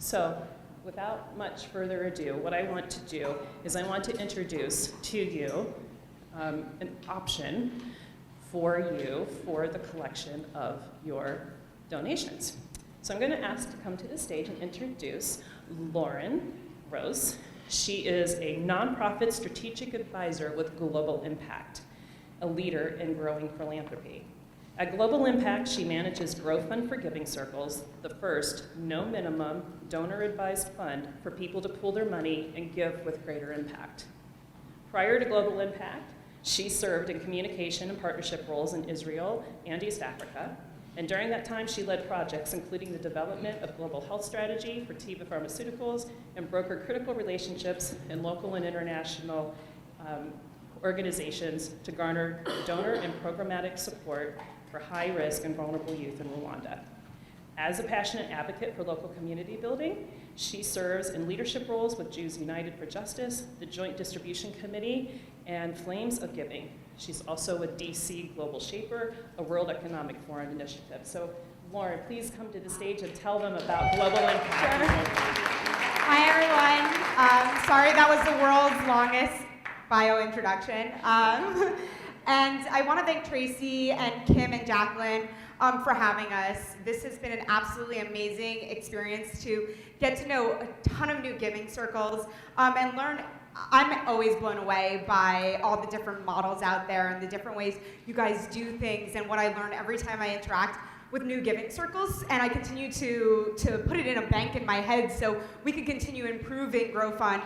So without much further ado, what I want to do is I want to introduce to you an option for you for the collection of your donations. So I'm going to ask to come to the stage and introduce Lauren Rose. She is a nonprofit strategic advisor with Global Impact, a leader in growing philanthropy. At Global Impact, she manages Growfund for Giving Circles, the first no minimum donor-advised fund for people to pool their money and give with greater impact. Prior to Global Impact, she served in communication and partnership roles in Israel and East Africa. And during that time, she led projects including the development of global health strategy for Teva Pharmaceuticals and brokered critical relationships in local and international organizations to garner donor and programmatic support for high-risk and vulnerable youth in Rwanda. As a passionate advocate for local community building, she serves in leadership roles with Jews United for Justice, the Joint Distribution Committee, and Flames of Giving. She's also a DC Global Shaper, a World Economic Forum initiative. So Lauren, please come to the stage and tell them about Global Impact. Sure. Hi everyone. Sorry that was the world's longest bio introduction. And I want to thank Tracy and Kim and Jacqueline for having us. This has been an absolutely amazing experience to get to know a ton of new giving circles and learn. I'm always blown away by all the different models out there and the different ways you guys do things and what I learn every time I interact with new giving circles, and I continue to put it in a bank in my head so we can continue improving Growfund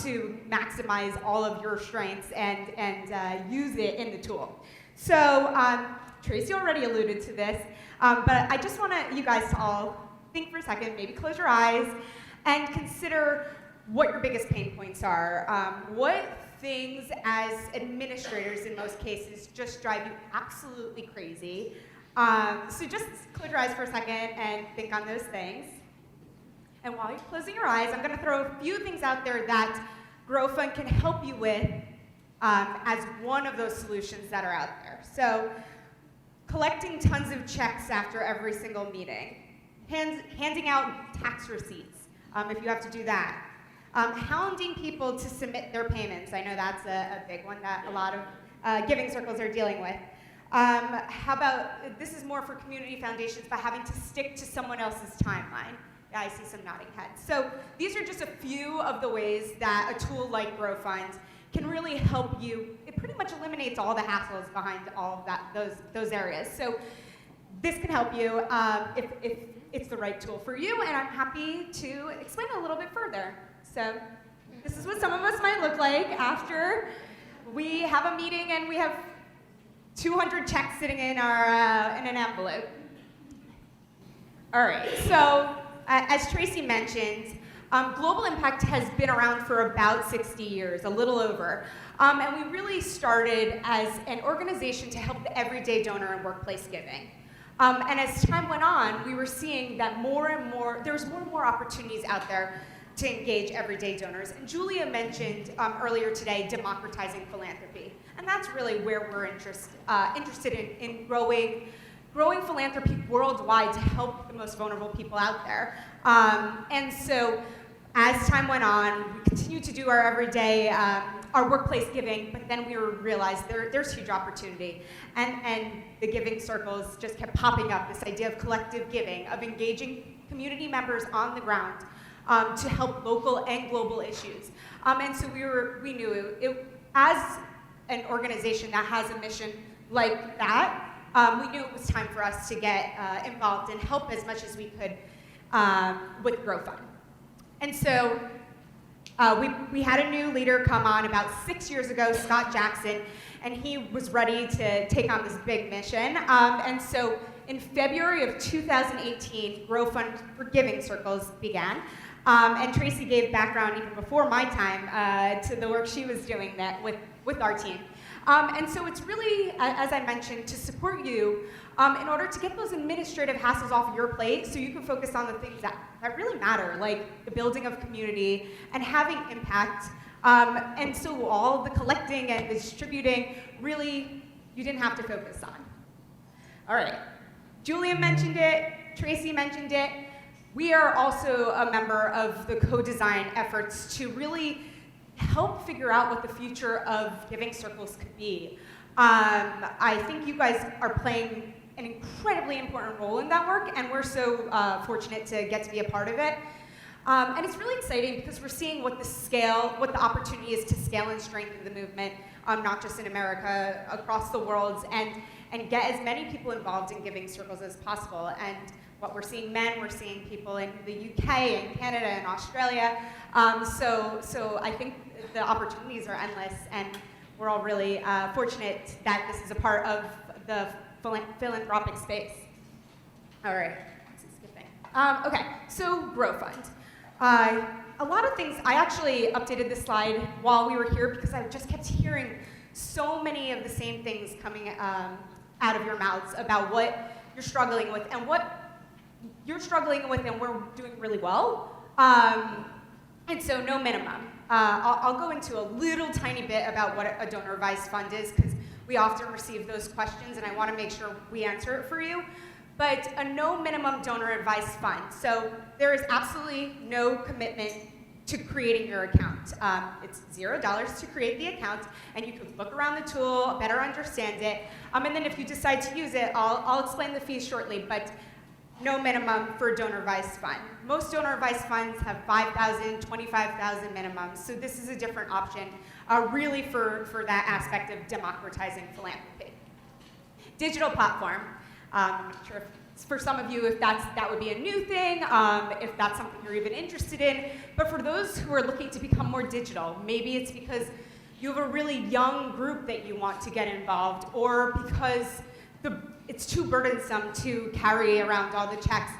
to maximize all of your strengths and use it in the tool. So Tracy already alluded to this, but I just want you guys to all think for a second, maybe close your eyes, and consider what your biggest pain points are. What things as administrators in most cases just drive you absolutely crazy. So just close your eyes for a second and think on those things. And while you're closing your eyes, I'm going to throw a few things out there that Growfund can help you with as one of those solutions that are out there. So collecting tons of checks after every single meeting. Handing out tax receipts if you have to do that. Hounding people to submit their payments. I know that's a big one that a lot of giving circles are dealing with. How about, this is more for community foundations, but having to stick to someone else's timeline. Yeah, I see some nodding heads. So these are just a few of the ways that a tool like Growfund can really help you. It pretty much eliminates all the hassles behind all of that, those areas. So this can help you if it's the right tool for you, and I'm happy to explain a little bit further. So this is what some of us might look like after we have a meeting and we have 200 checks sitting in an envelope. All right, so as Tracy mentioned, Global Impact has been around for about 60 years, a little over. And we really started as an organization to help the everyday donor in workplace giving. And as time went on, we were seeing that there's more and more opportunities out there to engage everyday donors. And Julia mentioned earlier today democratizing philanthropy. And that's really where we're interested in growing philanthropy worldwide to help the most vulnerable people out there. And so as time went on, we continued to do our everyday, our workplace giving, but then we realized there's huge opportunity. And the giving circles just kept popping up, this idea of collective giving, of engaging community members on the ground to help local and global issues. And so we knew as an organization that has a mission like that, we knew it was time for us to get involved and help as much as we could with Growfund. And so we had a new leader come on about 6 years ago, Scott Jackson, and he was ready to take on this big mission. And so in February of 2018, Growfund for Giving Circles began. And Tracy gave background even before my time to the work she was doing that with our team. And so it's really, as I mentioned, to support you in order to get those administrative hassles off your plate so you can focus on the things that really matter, like the building of community and having impact. And so all the collecting and the distributing, really, you didn't have to focus on. All right, Julia mentioned it, Tracy mentioned it. we are also a member of the co-design efforts to really help figure out what the future of giving circles could be. I think you guys are playing an incredibly important role in that work, and we're so fortunate to get to be a part of it. And it's really exciting because we're seeing what the opportunity is to scale and strengthen the movement, not just in America, across the world, and get as many people involved in giving circles as possible. And what we're seeing we're seeing people in the UK and Canada and Australia. So I think the opportunities are endless, and we're all really fortunate that this is a part of the philanthropic space. All right, skipping. Okay, so Growfund. A lot of things, I actually updated this slide while we were here because I just kept hearing so many of the same things coming out of your mouths about what you're struggling with and what you're struggling with and we're doing really well. And so no minimum. I'll go into a little tiny bit about what a donor advised fund is because we often receive those questions and I want to make sure we answer it for you. But a no minimum donor advised fund. So there is absolutely no commitment to creating your account. It's $0 to create the account, and you can look around the tool, better understand it, and then if you decide to use it, I'll explain the fees shortly, but no minimum for a donor advised fund. Most donor advised funds have 5,000, 25,000 minimums, so this is a different option, really for that aspect of democratizing philanthropy. Digital platform. I'm not sure if, for some of you if that would be a new thing, if that's something you're even interested in. But for those who are looking to become more digital, maybe it's because you have a really young group that you want to get involved, or because it's too burdensome to carry around all the checks.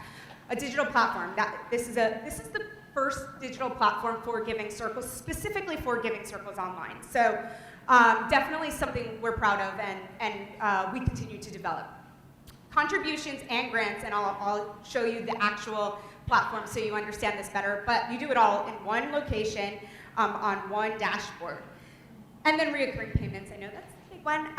A digital platform. This is the first digital platform for giving circles, specifically for giving circles online. So definitely something we're proud of and we continue to develop. Contributions and grants, and I'll show you the actual platform so you understand this better, but you do it all in one location on one dashboard. And then reoccurring payments, I know that's the big one.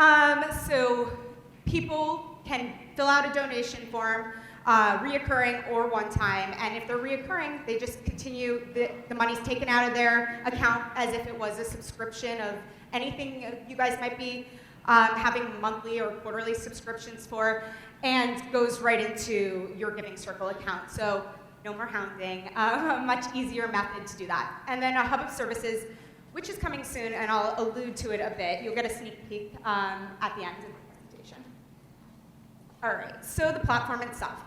So people can fill out a donation form, reoccurring or one time, and if they're reoccurring, they just continue, the money's taken out of their account as if it was a subscription of anything you guys might be having monthly or quarterly subscriptions for, and goes right into your Giving Circle account. So no more hounding, a much easier method to do that. And then a hub of services, which is coming soon, and I'll allude to it a bit. You'll get a sneak peek at the end of the presentation. All right, so the platform itself.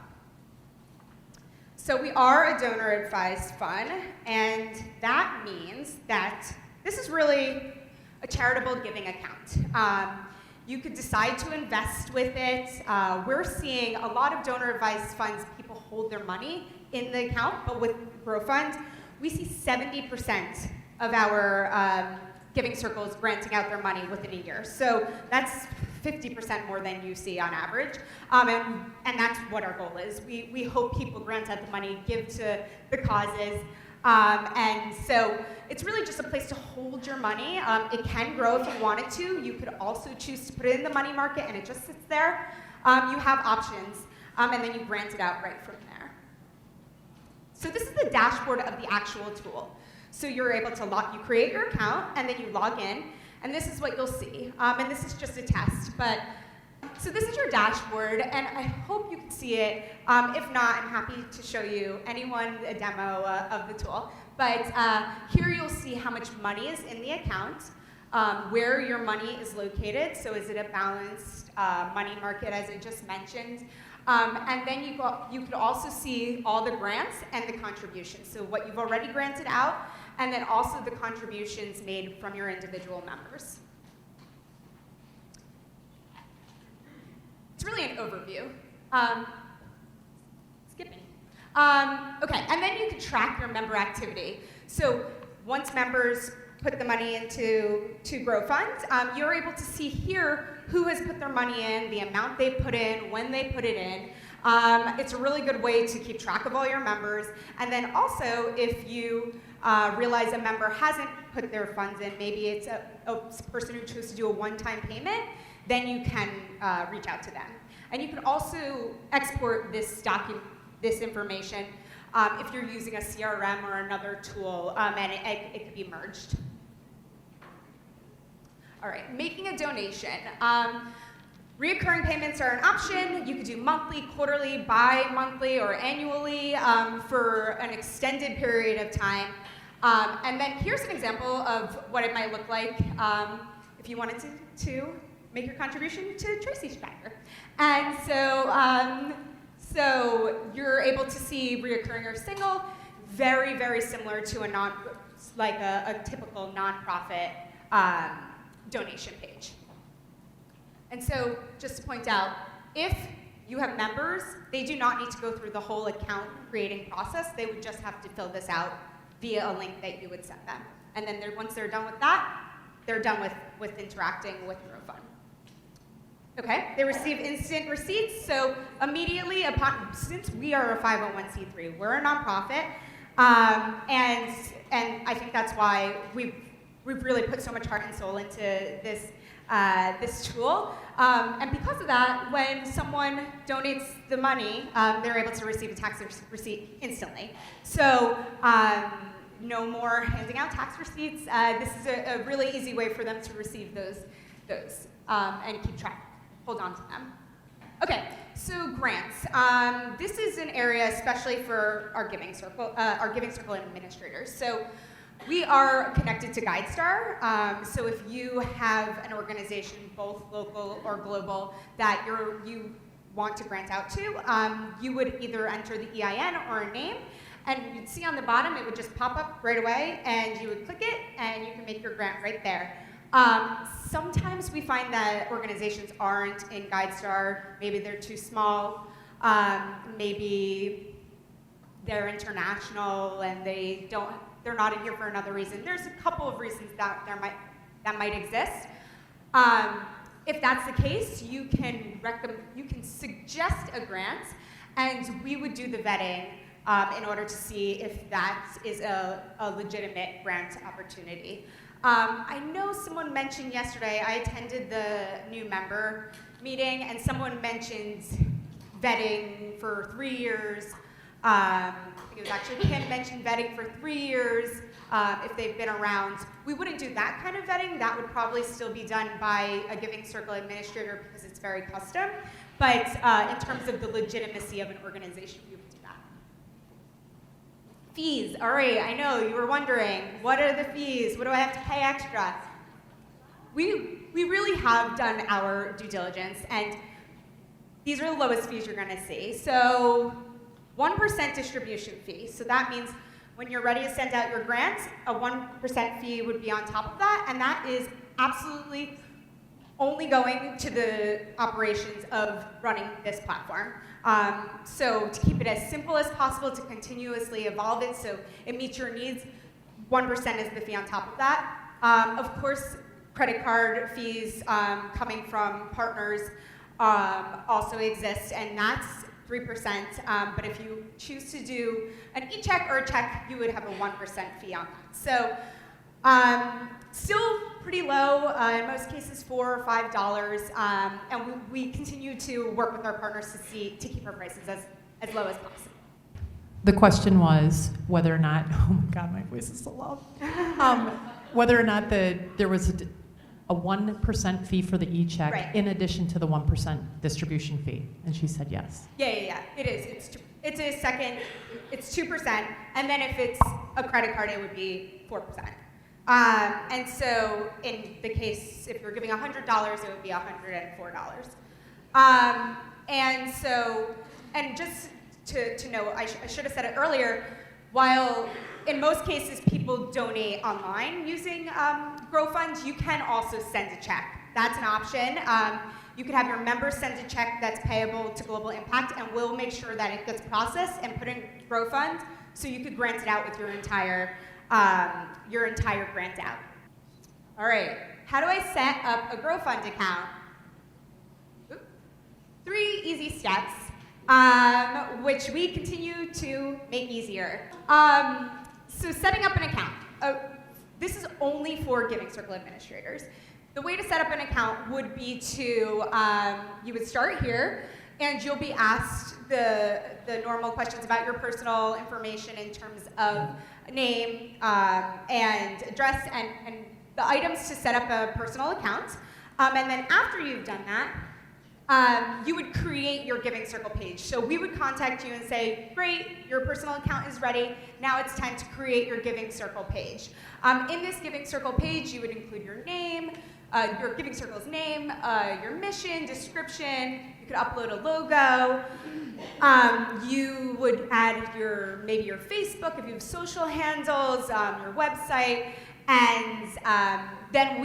So we are a donor advised fund, and that means that this is really a charitable giving account. You could decide to invest with it. We're seeing a lot of donor advised funds, people hold their money in the account, but with Growfund, we see 70% of our giving circles granting out their money within a year. So that's 50% more than you see on average. And that's what our goal is. We hope people grant out the money, give to the causes, and so it's really just a place to hold your money. It can grow if you want it to. You could also choose to put it in the money market and it just sits there. You have options, and then you grant it out right from there. So this is the dashboard of the actual tool. So you're able to you create your account and then you log in, and this is what you'll see. And this is just a test, so this is your dashboard, and I hope you can see it. If not, I'm happy to show you a demo of the tool. But here you'll see how much money is in the account, where your money is located. So is it a balanced money market, as I just mentioned? And then you could also see all the grants and the contributions. So what you've already granted out, and then also the contributions made from your individual members. It's really an overview. Skipping. Okay, and then you can track your member activity. So once members put the money into Growfund, you're able to see here who has put their money in, the amount they put in, when they put it in. It's a really good way to keep track of all your members. And then also, if you realize a member hasn't put their funds in, maybe it's a person who chose to do a one-time payment, then you can reach out to them. And you can also export this information if you're using a CRM or another tool, and it could be merged. All right, making a donation. Reoccurring payments are an option. You could do monthly, quarterly, bi-monthly, or annually for an extended period of time. And then here's an example of what it might look like if you wanted to make your contribution to Tracy's tracker. And so you're able to see reoccurring or single, very, very similar to a typical nonprofit donation page. And so, just to point out, if you have members, they do not need to go through the whole account creating process. They would just have to fill this out via a link that you would send them. And then once they're done with that, they're done with interacting with Growfund. Okay, they receive instant receipts, so immediately since we are a 501c3, we're a nonprofit, and I think that's why we've really put so much heart and soul into this tool. And because of that, when someone donates the money, they're able to receive a tax receipt instantly. So no more handing out tax receipts. This is a really easy way for them to receive those and keep track, hold on to them. Okay, so grants. This is an area especially for our Giving Circle administrators. So we are connected to GuideStar, so if you have an organization, both local or global, that you want to grant out to, you would either enter the EIN or a name, and you'd see on the bottom, it would just pop up right away, and you would click it, and you can make your grant right there. Sometimes we find that organizations aren't in GuideStar, maybe they're too small, maybe they're international, and they're not in here for another reason. There's a couple of reasons that might exist. If that's the case, you can suggest a grant, and we would do the vetting in order to see if that is a legitimate grant opportunity. I know someone mentioned yesterday, I attended the new member meeting, and someone mentioned vetting for 3 years. I think it was actually Kim mentioned vetting for 3 years if they've been around. We wouldn't do that kind of vetting. That would probably still be done by a Giving Circle administrator because it's very custom. But in terms of the legitimacy of an organization, we would do that. Fees. All right, I know you were wondering, what are the fees? What do I have to pay extra? We really have done our due diligence, and these are the lowest fees you're going to see. So 1% distribution fee. So that means when you're ready to send out your grant, a 1% fee would be on top of that, and that is absolutely only going to the operations of running this platform. So to keep it as simple as possible, to continuously evolve it so it meets your needs, 1% is the fee on top of that. Of course, credit card fees coming from partners also exist, and that's 3%, but if you choose to do an e-check or a check, you would have a 1% fee on that. So still pretty low, in most cases $4 or $5, and we continue to work with our partners to keep our prices as low as possible. The question was whether or not, oh my God, my voice is so loud, whether or not there was a 1% fee for the e-check, right, in addition to the 1% distribution fee, and she said yes. Yeah, it is. It's 2%, and then if it's a credit card, it would be 4%. And so in the case, if you're giving $100, it would be $104. And just to know, I should have said it earlier, while in most cases people donate online using Growfund, you can also send a check. That's an option. You could have your members send a check that's payable to Global Impact, and we'll make sure that it gets processed and put in Growfund, so you could grant it out with your entire grant out. All right, how do I set up a Growfund account? 3 easy steps, which we continue to make easier. So setting up an account. This is only for Giving Circle administrators. The way to set up an account would be to, you would start here, and you'll be asked the normal questions about your personal information in terms of name and address and the items to set up a personal account. And then after you've done that, you would create your Giving Circle page. So we would contact you and say, great, your personal account is ready. Now it's time to create your Giving Circle page. In this Giving Circle page, you would include your name, your Giving Circle's name, your mission, description. You could upload a logo. You would add maybe your Facebook, if you have social handles, your website, and then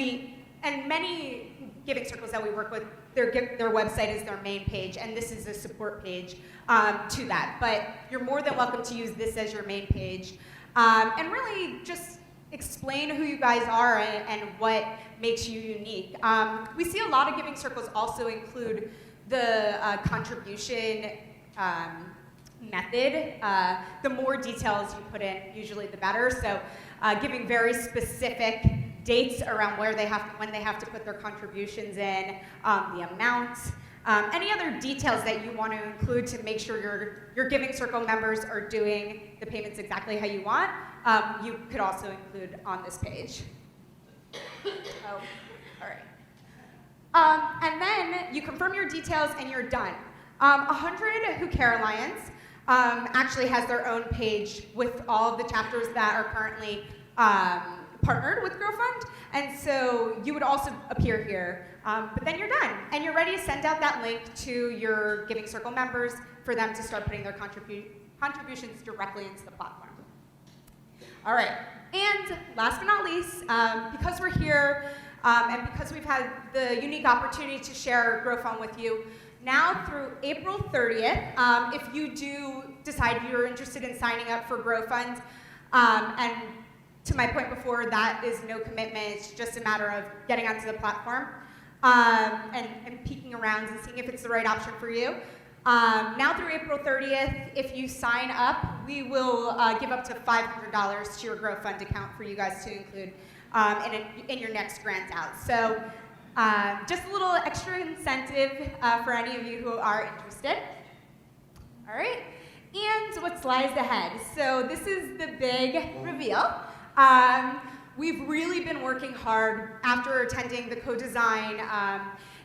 many Giving Circles that we work with, their website is their main page, and this is a support page to that. But you're more than welcome to use this as your main page, and really just explain who you guys are and what makes you unique. We see a lot of Giving Circles also include the contribution method. The more details you put in, usually the better. So giving very specific dates around when they have to put their contributions in, the amount, any other details that you want to include to make sure your Giving Circle members are doing the payments exactly how you want, you could also include on this page. Oh, all right. And then you confirm your details and you're done. 100 Who Care Alliance actually has their own page with all of the chapters that are currently partnered with Growfund, and so you would also appear here. But then you're done, and you're ready to send out that link to your Giving Circle members for them to start putting their contributions directly into the platform. All right, and last but not least, because we're here and because we've had the unique opportunity to share Growfund with you, now through April 30th, if you do decide you're interested in signing up for Growfund, and to my point before, that is no commitment, it's just a matter of getting onto the platform and peeking around and seeing if it's the right option for you. Now through April 30th, if you sign up, we will give up to $500 to your Growfund account for you guys to include in your next grant out. So just a little extra incentive for any of you who are interested. All right, and what lies ahead? So this is the big reveal. We've really been working hard after attending the co-design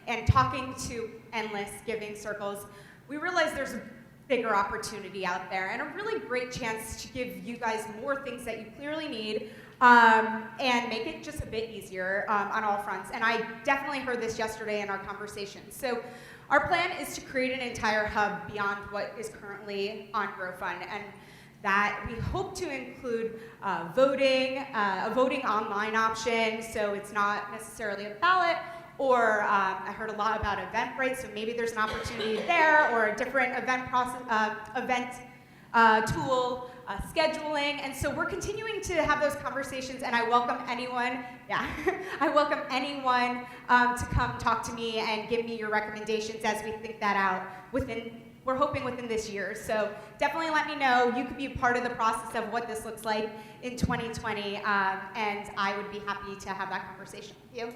and talking to endless Giving Circles. We realized there's a bigger opportunity out there and a really great chance to give you guys more things that you clearly need and make it just a bit easier on all fronts. And I definitely heard this yesterday in our conversation. So our plan is to create an entire hub beyond what is currently on Growfund, and that we hope to include voting, a voting online option, so it's not necessarily a ballot, or I heard a lot about Eventbrite, so maybe there's an opportunity there, or a different event tool, scheduling, and so we're continuing to have those conversations, and I welcome anyone, I welcome anyone to come talk to me and give me your recommendations as we think that out we're hoping within this year. So definitely let me know. You could be a part of the process of what this looks like in 2020, and I would be happy to have that conversation with you.